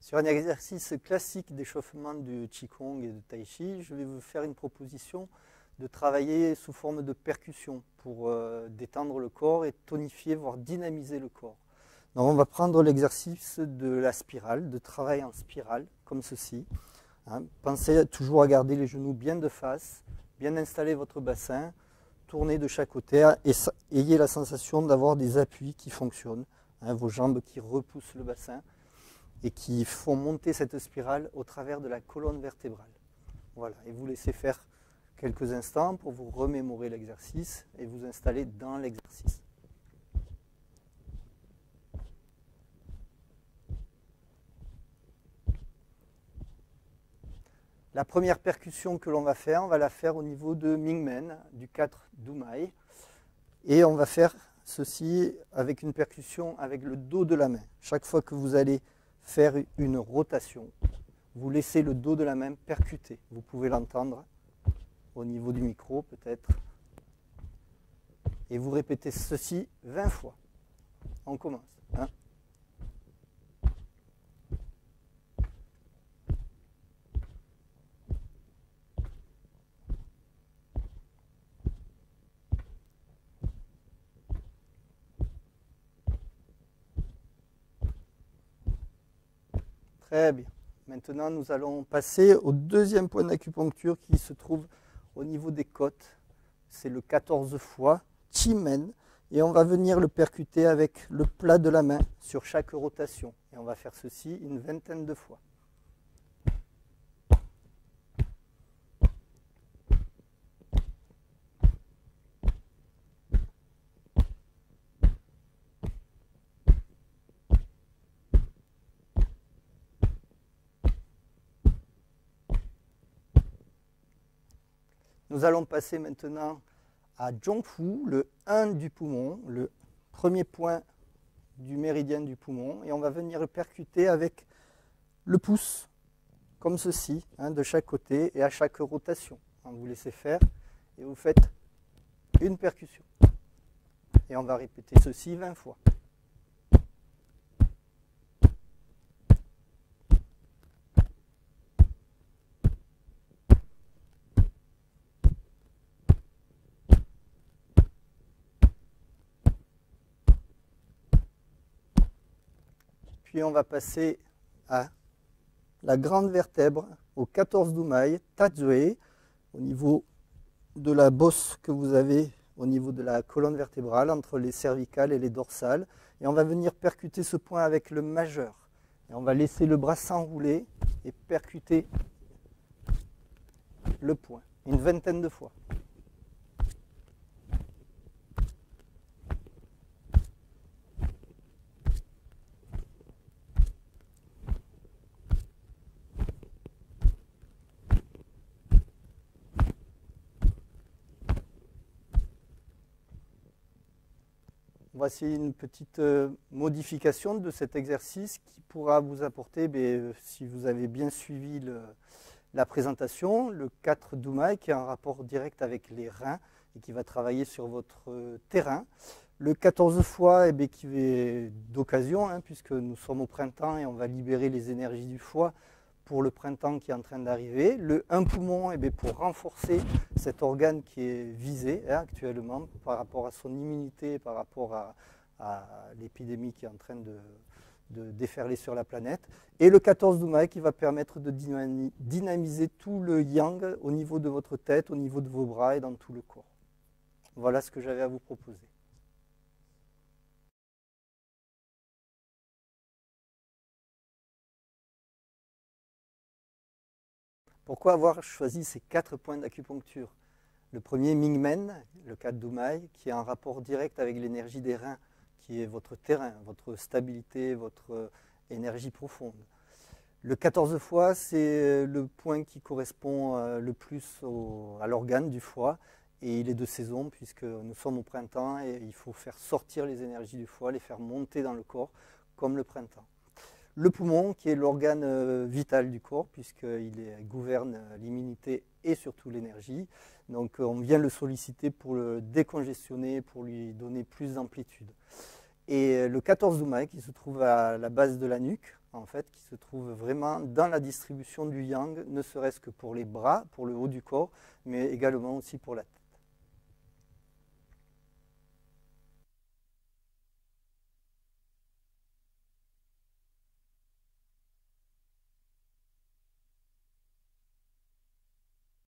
Sur un exercice classique d'échauffement du Qigong et de Tai Chi, je vais vous faire une proposition de travailler sous forme de percussion pour détendre le corps et tonifier, voire dynamiser le corps. Donc on va prendre l'exercice de la spirale, de travail en spirale, comme ceci. Pensez toujours à garder les genoux bien de face, bien installer votre bassin, tourner de chaque côté et ayez la sensation d'avoir des appuis qui fonctionnent, vos jambes qui repoussent le bassin et qui font monter cette spirale au travers de la colonne vertébrale. Voilà, et vous laissez faire quelques instants pour vous remémorer l'exercice et vous installer dans l'exercice. La première percussion que l'on va faire, on va la faire au niveau de Mingmen, du 4 Dumai. Et on va faire ceci avec une percussion avec le dos de la main. Chaque fois que vous allez faire une rotation, vous laissez le dos de la main percuter. Vous pouvez l'entendre au niveau du micro peut-être. Et vous répétez ceci 20 fois. On commence. 1. Très bien. Maintenant, nous allons passer au deuxième point d'acupuncture qui se trouve au niveau des côtes. C'est le 14 fois, Chi-Men. Et on va venir le percuter avec le plat de la main sur chaque rotation. Et on va faire ceci une vingtaine de fois. Nous allons passer maintenant à Zhongfu, le 1 du poumon, le premier point du méridien du poumon. Et on va venir le percuter avec le pouce, comme ceci, de chaque côté et à chaque rotation. Vous laissez faire et vous faites une percussion. Et on va répéter ceci 20 fois. Puis on va passer à la grande vertèbre, au 14 Dumai, Tazue, au niveau de la bosse que vous avez au niveau de la colonne vertébrale, entre les cervicales et les dorsales. Et on va venir percuter ce point avec le majeur. Et on va laisser le bras s'enrouler et percuter le point, une vingtaine de fois. Voici une petite modification de cet exercice qui pourra vous apporter, si vous avez bien suivi la présentation, le 4 Dumai qui est en rapport direct avec les reins et qui va travailler sur votre terrain. Le 14 fois qui est d'occasion, puisque nous sommes au printemps et on va libérer les énergies du foie pour le printemps qui est en train d'arriver. Le 1 poumon pour renforcer cet organe qui est visé actuellement par rapport à son immunité, par rapport à l'épidémie qui est en train de déferler sur la planète. Et le 14 Dumai qui va permettre de dynamiser tout le yang au niveau de votre tête, au niveau de vos bras et dans tout le corps. Voilà ce que j'avais à vous proposer. Pourquoi avoir choisi ces 4 points d'acupuncture? Le premier, Mingmen, le 4 Dumai, qui est en rapport direct avec l'énergie des reins, qui est votre terrain, votre stabilité, votre énergie profonde. Le 14 fois, c'est le point qui correspond le plus à l'organe du foie, et il est de saison puisque nous sommes au printemps et il faut faire sortir les énergies du foie, les faire monter dans le corps, comme le printemps. Le poumon, qui est l'organe vital du corps, puisqu'il gouverne l'immunité et surtout l'énergie. Donc on vient le solliciter pour le décongestionner, pour lui donner plus d'amplitude. Et le 14 Dumai, qui se trouve à la base de la nuque, en fait, qui se trouve vraiment dans la distribution du yang, ne serait-ce que pour les bras, pour le haut du corps, mais également aussi pour la tête.